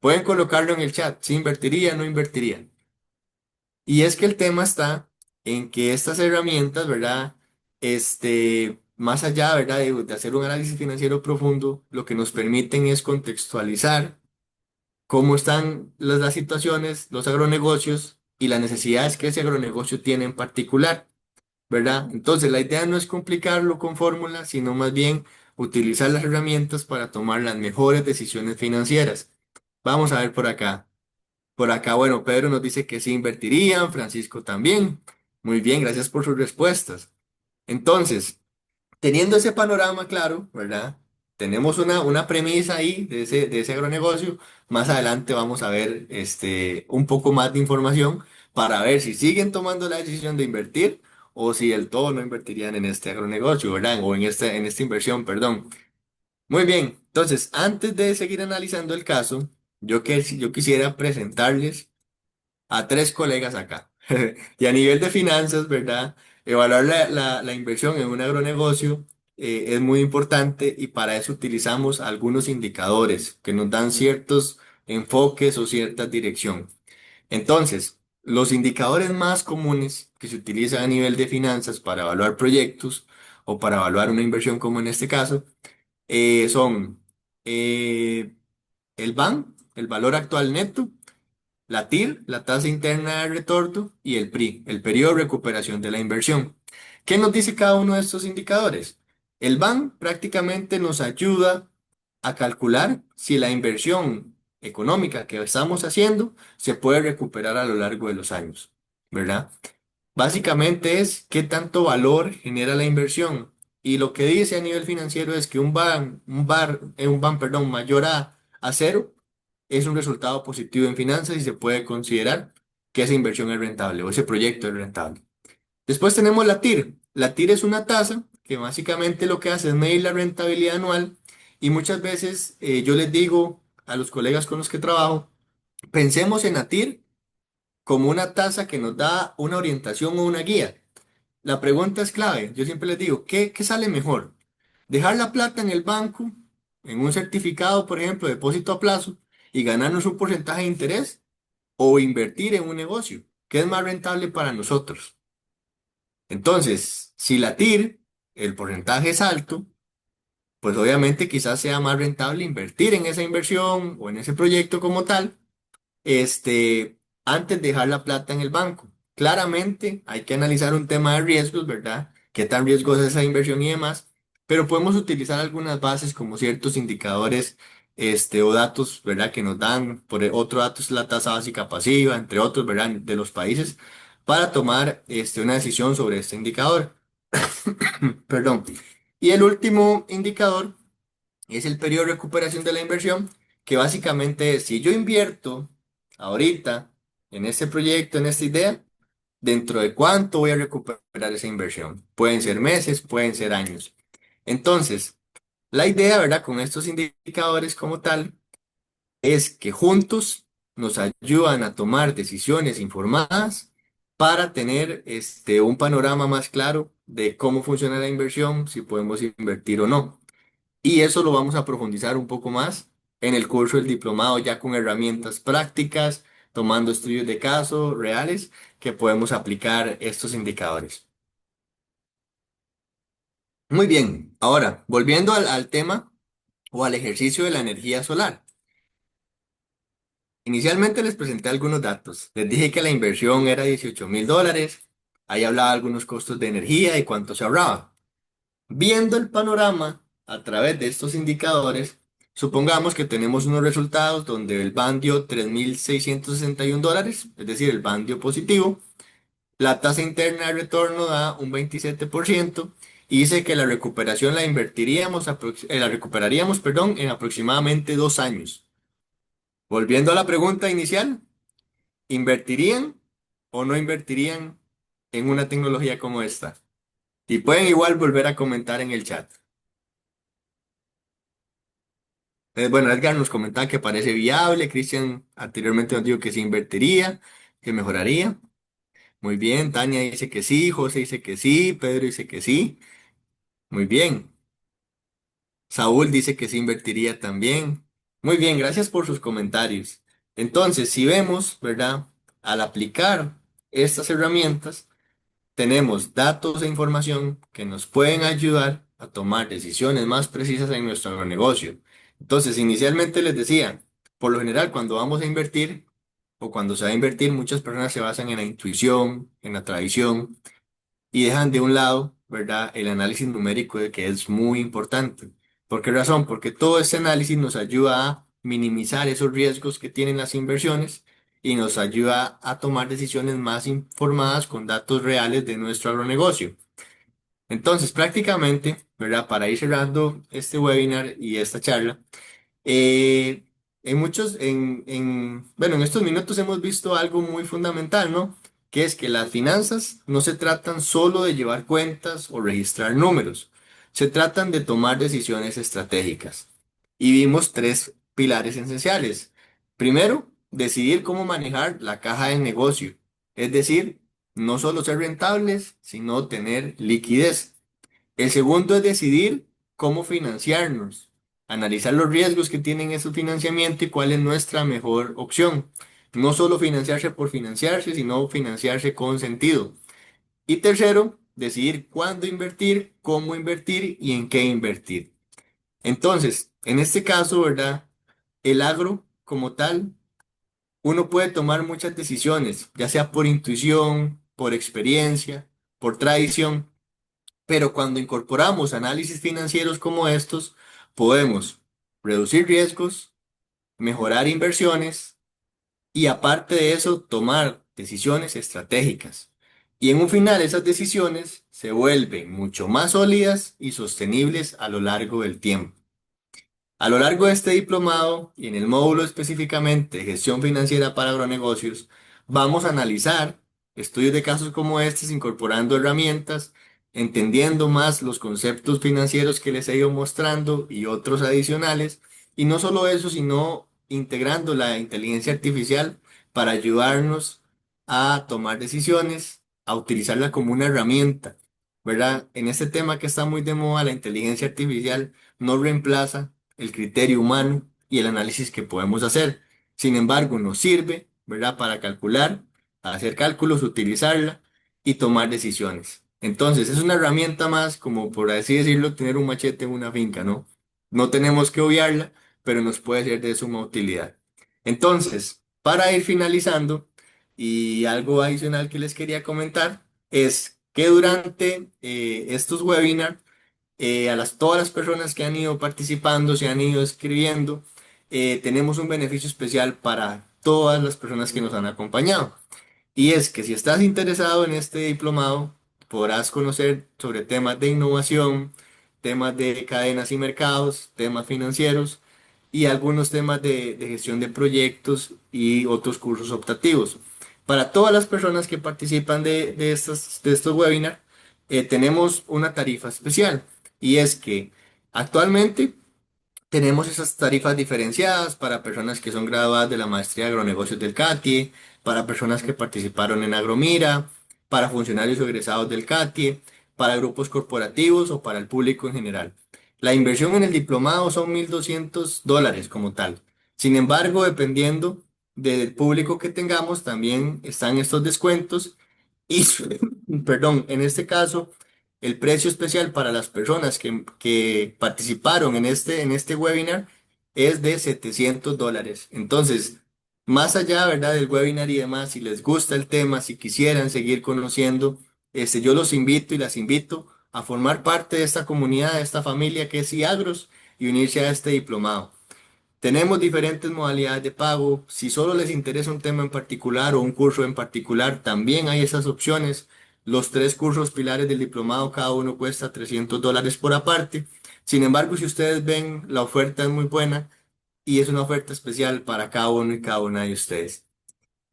Pueden colocarlo en el chat, si invertirían o no invertirían. Y es que el tema está en que estas herramientas, ¿verdad? Más allá, ¿verdad? De hacer un análisis financiero profundo, lo que nos permiten es contextualizar cómo están las situaciones, los agronegocios y las necesidades que ese agronegocio tiene en particular, ¿verdad? Entonces, la idea no es complicarlo con fórmulas, sino más bien utilizar las herramientas para tomar las mejores decisiones financieras. Vamos a ver por acá. Por acá, bueno, Pedro nos dice que sí invertirían, Francisco también. Muy bien, gracias por sus respuestas. Entonces, teniendo ese panorama claro, ¿verdad? Tenemos una premisa ahí de ese agronegocio. Más adelante vamos a ver un poco más de información para ver si siguen tomando la decisión de invertir o si del todo no invertirían en este agronegocio, ¿verdad? O en esta inversión, perdón. Muy bien, entonces, antes de seguir analizando el caso, yo quisiera presentarles a tres colegas acá. Y a nivel de finanzas, ¿verdad? Evaluar la inversión en un agronegocio es muy importante y para eso utilizamos algunos indicadores que nos dan ciertos enfoques o cierta dirección. Entonces, los indicadores más comunes que se utilizan a nivel de finanzas para evaluar proyectos o para evaluar una inversión como en este caso son eh, el BAN, el valor actual neto, la TIR, la tasa interna de retorno, y el PRI, el periodo de recuperación de la inversión. ¿Qué nos dice cada uno de estos indicadores? El BAN prácticamente nos ayuda a calcular si la inversión económica que estamos haciendo se puede recuperar a lo largo de los años, ¿verdad? Básicamente es qué tanto valor genera la inversión. Y lo que dice a nivel financiero es que un BAN, perdón, mayor a cero es un resultado positivo en finanzas y se puede considerar que esa inversión es rentable o ese proyecto es rentable. Después tenemos la TIR. La TIR es una tasa que básicamente lo que hace es medir la rentabilidad anual y muchas veces yo les digo a los colegas con los que trabajo, pensemos en la TIR como una tasa que nos da una orientación o una guía. La pregunta es clave. Yo siempre les digo, ¿qué sale mejor? Dejar la plata en el banco, en un certificado, por ejemplo, de depósito a plazo, y ganarnos un porcentaje de interés, o invertir en un negocio, que es más rentable para nosotros. Entonces, si la TIR, el porcentaje es alto, pues obviamente quizás sea más rentable invertir en esa inversión o en ese proyecto como tal, antes de dejar la plata en el banco. Claramente hay que analizar un tema de riesgos, ¿verdad? ¿Qué tan riesgosa es esa inversión y demás? Pero podemos utilizar algunas bases como ciertos indicadores, o datos, ¿verdad? Que nos dan, otro dato es la tasa básica pasiva, entre otros, ¿verdad? De los países, para tomar, una decisión sobre este indicador. Perdón. Y el último indicador es el periodo de recuperación de la inversión, que básicamente es, si yo invierto ahorita en este proyecto, en esta idea, dentro de cuánto voy a recuperar esa inversión. Pueden ser meses, pueden ser años. Entonces, la idea, ¿verdad? Con estos indicadores como tal, es que juntos nos ayudan a tomar decisiones informadas para tener, un panorama más claro de cómo funciona la inversión, si podemos invertir o no. Y eso lo vamos a profundizar un poco más en el curso del diplomado, ya con herramientas prácticas, tomando estudios de caso reales que podemos aplicar estos indicadores. Muy bien, ahora, volviendo al tema o al ejercicio de la energía solar. Inicialmente les presenté algunos datos. Les dije que la inversión era $18,000. Ahí hablaba algunos costos de energía y cuánto se ahorraba. Viendo el panorama a través de estos indicadores, supongamos que tenemos unos resultados donde el BAN dio $3,661, es decir, el BAN dio positivo, la tasa interna de retorno da un 27% y dice que la recuperación la recuperaríamos, perdón, en aproximadamente 2 años. Volviendo a la pregunta inicial, ¿invertirían o no invertirían en una tecnología como esta? Y pueden igual volver a comentar en el chat. Bueno, Edgar nos comentaba que parece viable, Cristian anteriormente nos dijo que se invertiría, que mejoraría. Muy bien, Tania dice que sí, José dice que sí, Pedro dice que sí. Muy bien, Saúl dice que se invertiría también. Muy bien, gracias por sus comentarios. Entonces, si vemos, ¿verdad? Al aplicar estas herramientas, tenemos datos e información que nos pueden ayudar a tomar decisiones más precisas en nuestro negocio. Entonces, inicialmente les decía, por lo general, cuando vamos a invertir o cuando se va a invertir, muchas personas se basan en la intuición, en la tradición y dejan de un lado, ¿verdad?, el análisis numérico de que es muy importante. ¿Por qué razón? Porque todo este análisis nos ayuda a minimizar esos riesgos que tienen las inversiones y nos ayuda a tomar decisiones más informadas con datos reales de nuestro agronegocio. Entonces, prácticamente, ¿verdad? Para ir cerrando este webinar y esta charla, eh, bueno, en estos minutos hemos visto algo muy fundamental, ¿no? Que es que las finanzas no se tratan solo de llevar cuentas o registrar números, se tratan de tomar decisiones estratégicas. Y vimos tres pilares esenciales. Primero, decidir cómo manejar la caja del negocio, es decir, no solo ser rentables, sino tener liquidez. El segundo es decidir cómo financiarnos, analizar los riesgos que tienen ese financiamiento y cuál es nuestra mejor opción. No solo financiarse por financiarse, sino financiarse con sentido. Y tercero, decidir cuándo invertir, cómo invertir y en qué invertir. Entonces, en este caso, ¿verdad? El agro como tal, uno puede tomar muchas decisiones, ya sea por intuición, por experiencia, por tradición. Pero cuando incorporamos análisis financieros como estos, podemos reducir riesgos, mejorar inversiones y aparte de eso, tomar decisiones estratégicas. Y en un final, esas decisiones se vuelven mucho más sólidas y sostenibles a lo largo del tiempo. A lo largo de este diplomado y en el módulo específicamente de gestión financiera para agronegocios, vamos a analizar estudios de casos como estos, incorporando herramientas, entendiendo más los conceptos financieros que les he ido mostrando y otros adicionales. Y no solo eso, sino integrando la inteligencia artificial para ayudarnos a tomar decisiones, a utilizarla como una herramienta ¿verdad? En este tema que está muy de moda, la inteligencia artificial no reemplaza el criterio humano y el análisis que podemos hacer. Sin embargo, nos sirve, ¿verdad? Para calcular, hacer cálculos, utilizarla y tomar decisiones. Entonces, es una herramienta más, como por así decirlo, tener un machete en una finca, ¿no? No tenemos que obviarla, pero nos puede ser de suma utilidad. Entonces, para ir finalizando, y algo adicional que les quería comentar es que durante estos webinars, todas las personas que han ido participando, se han ido escribiendo, tenemos un beneficio especial para todas las personas que nos han acompañado. Y es que si estás interesado en este diplomado, podrás conocer sobre temas de innovación, temas de cadenas y mercados, temas financieros y algunos temas de gestión de proyectos y otros cursos optativos. Para todas las personas que participan de estos webinars, tenemos una tarifa especial y es que actualmente tenemos esas tarifas diferenciadas para personas que son graduadas de la maestría de agronegocios del CATIE, para personas que participaron en Agromira, para funcionarios egresados del CATIE, para grupos corporativos o para el público en general. La inversión en el diplomado son $1.200 como tal. Sin embargo, dependiendo del público que tengamos, también están estos descuentos y, perdón, en este caso, el precio especial para las personas que participaron en este webinar es de $700. Entonces, más allá, ¿verdad?, del webinar y demás, si les gusta el tema, si quisieran seguir conociendo, yo los invito y las invito a formar parte de esta comunidad, de esta familia que es IAGROS y unirse a este diplomado. Tenemos diferentes modalidades de pago. Si solo les interesa un tema en particular o un curso en particular, también hay esas opciones. Los tres cursos pilares del diplomado, cada uno cuesta $300 por aparte. Sin embargo, si ustedes ven, la oferta es muy buena y es una oferta especial para cada uno y cada una de ustedes.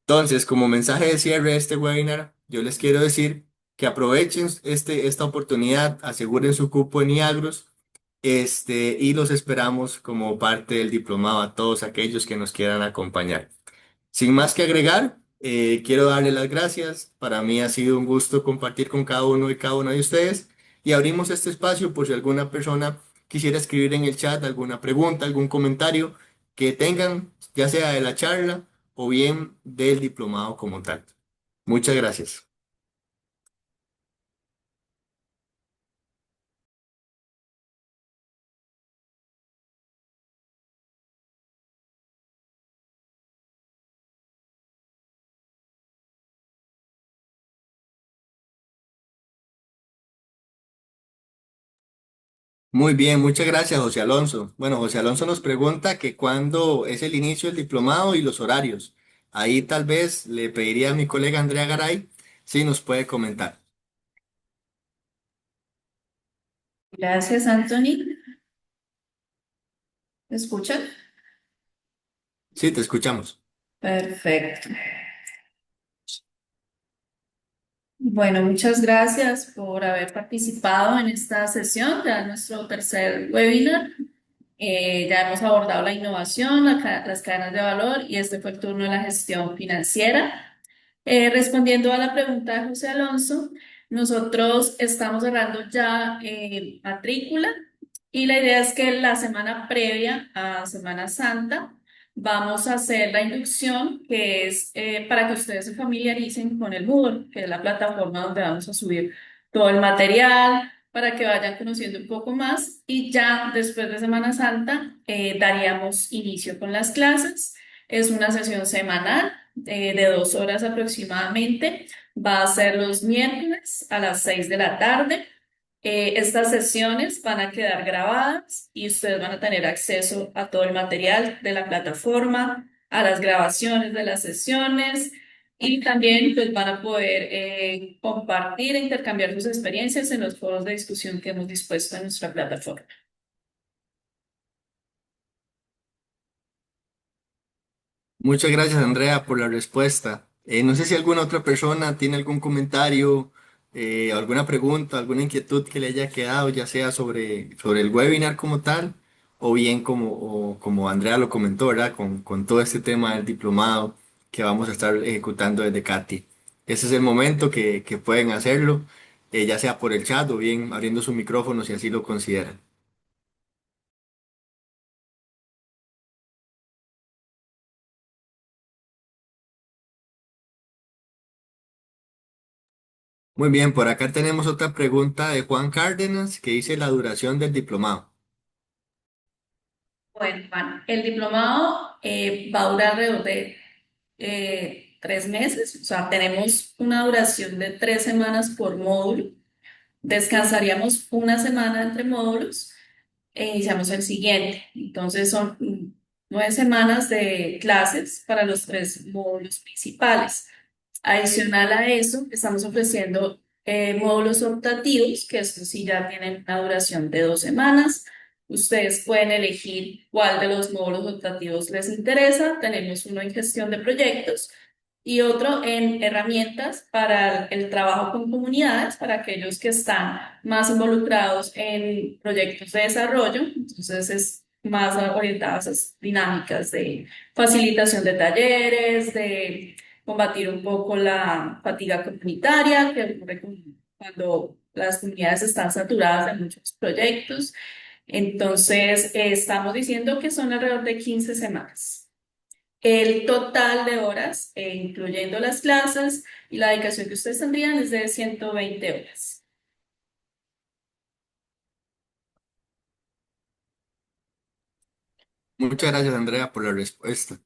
Entonces, como mensaje de cierre de este webinar, yo les quiero decir que aprovechen esta oportunidad, aseguren su cupo en IAGROS, y los esperamos como parte del diplomado a todos aquellos que nos quieran acompañar. Sin más que agregar, quiero darle las gracias. Para mí ha sido un gusto compartir con cada uno y cada una de ustedes y abrimos este espacio por si alguna persona quisiera escribir en el chat alguna pregunta, algún comentario que tengan, ya sea de la charla o bien del diplomado como tal. Muchas gracias. Muy bien, muchas gracias, José Alonso. Bueno, José Alonso nos pregunta que cuándo es el inicio del diplomado y los horarios. Ahí tal vez le pediría a mi colega Andrea Garay si nos puede comentar. Gracias, Anthony. ¿Me escuchan? Sí, te escuchamos. Perfecto. Bueno, muchas gracias por haber participado en esta sesión, ya nuestro tercer webinar. Ya hemos abordado la innovación, las cadenas de valor y este fue el turno de la gestión financiera. Respondiendo a la pregunta de José Alonso, nosotros estamos cerrando ya matrícula y la idea es que la semana previa a Semana Santa vamos a hacer la inducción, que es para que ustedes se familiaricen con el Moodle, que es la plataforma donde vamos a subir todo el material, para que vayan conociendo un poco más y ya después de Semana Santa daríamos inicio con las clases. Es una sesión semanal de 2 horas aproximadamente. Va a ser los miércoles a las 6 de la tarde. Estas sesiones van a quedar grabadas y ustedes van a tener acceso a todo el material de la plataforma, a las grabaciones de las sesiones y también pues, van a poder compartir e intercambiar sus experiencias en los foros de discusión que hemos dispuesto en nuestra plataforma. Muchas gracias, Andrea, por la respuesta. No sé si alguna otra persona tiene algún comentario, alguna pregunta, alguna inquietud que le haya quedado, ya sea sobre el webinar como tal, o bien como Andrea lo comentó, ¿verdad? Con todo este tema del diplomado que vamos a estar ejecutando desde CATI. Ese es el momento que pueden hacerlo. ya sea por el chat o bien abriendo su micrófono si así lo consideran. Muy bien, por acá tenemos otra pregunta de Juan Cárdenas que dice la duración del diplomado. Bueno, Juan, el diplomado va a durar alrededor de 3 meses, o sea, tenemos una duración de 3 semanas por módulo. Descansaríamos una semana entre módulos e iniciamos el siguiente. Entonces son 9 semanas de clases para los 3 módulos principales. Adicional a eso, estamos ofreciendo módulos optativos, que estos sí ya tienen una duración de 2 semanas. Ustedes pueden elegir cuál de los módulos optativos les interesa. Tenemos uno en gestión de proyectos y otro en herramientas para el trabajo con comunidades, para aquellos que están más involucrados en proyectos de desarrollo. Entonces es más orientado a esas dinámicas de facilitación de talleres, de combatir un poco la fatiga comunitaria que ocurre cuando las comunidades están saturadas de muchos proyectos. Entonces, estamos diciendo que son alrededor de 15 semanas. El total de horas, incluyendo las clases y la dedicación que ustedes tendrían, es de 120 horas. Muchas gracias, Andrea, por la respuesta.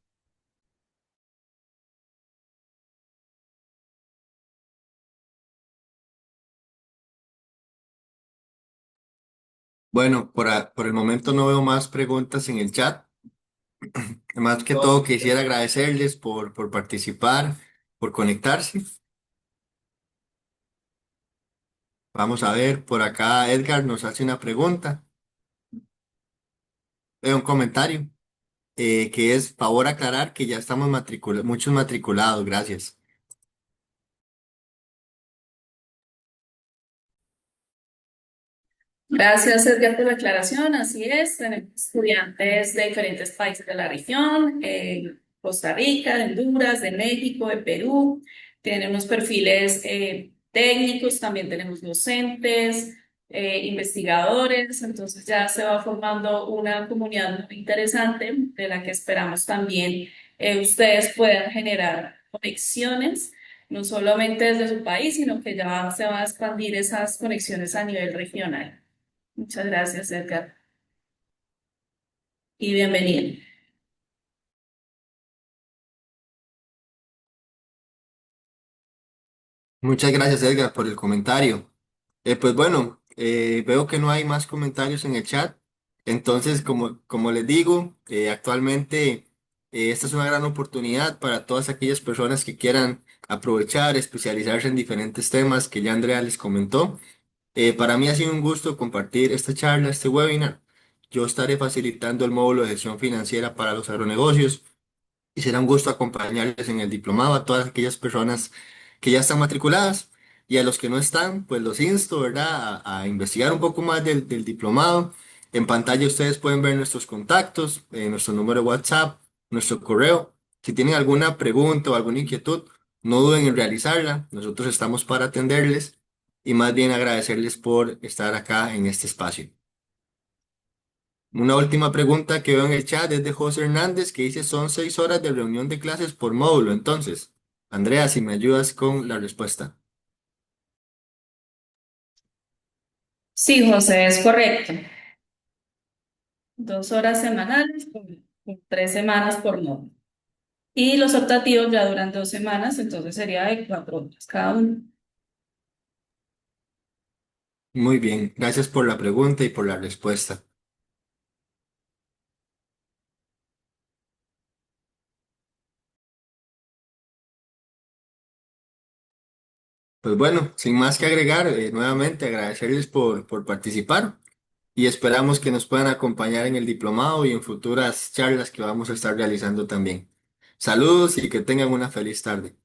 Bueno, por el momento no veo más preguntas en el chat. Más que todo, quisiera agradecerles por participar, por conectarse. Vamos a ver, por acá Edgar nos hace una pregunta, un comentario, que es favor aclarar que ya estamos muchos matriculados, gracias. Gracias, Edgar, por la aclaración. Así es, tenemos estudiantes de diferentes países de la región, Costa Rica, de Honduras, de México, de Perú. Tenemos perfiles técnicos, también tenemos docentes, investigadores. Entonces ya se va formando una comunidad muy interesante de la que esperamos también ustedes puedan generar conexiones, no solamente desde su país, sino que ya se van a expandir esas conexiones a nivel regional. Muchas gracias, Edgar, y bienvenido. Muchas gracias, Edgar, por el comentario. Pues bueno, veo que no hay más comentarios en el chat. Entonces, como les digo, actualmente esta es una gran oportunidad para todas aquellas personas que quieran aprovechar, especializarse en diferentes temas que ya Andrea les comentó. Para mí ha sido un gusto compartir esta charla, este webinar. Yo estaré facilitando el módulo de gestión financiera para los agronegocios y será un gusto acompañarles en el diplomado a todas aquellas personas que ya están matriculadas y a los que no están, pues los insto, ¿verdad? A investigar un poco más del diplomado. En pantalla ustedes pueden ver nuestros contactos, nuestro número de WhatsApp, nuestro correo. Si tienen alguna pregunta o alguna inquietud, no duden en realizarla. Nosotros estamos para atenderles y más bien agradecerles por estar acá en este espacio. Una última pregunta que veo en el chat es de José Hernández que dice son 6 horas de reunión de clases por módulo. Entonces, Andrea, si me ayudas con la respuesta. Sí, José, es correcto. 2 horas semanales por 3 semanas por módulo. Y los optativos ya duran 2 semanas, entonces sería de 4 horas cada uno. Muy bien, gracias por la pregunta y por la respuesta. Pues bueno, sin más que agregar, nuevamente agradecerles por participar y esperamos que nos puedan acompañar en el diplomado y en futuras charlas que vamos a estar realizando también. Saludos y que tengan una feliz tarde.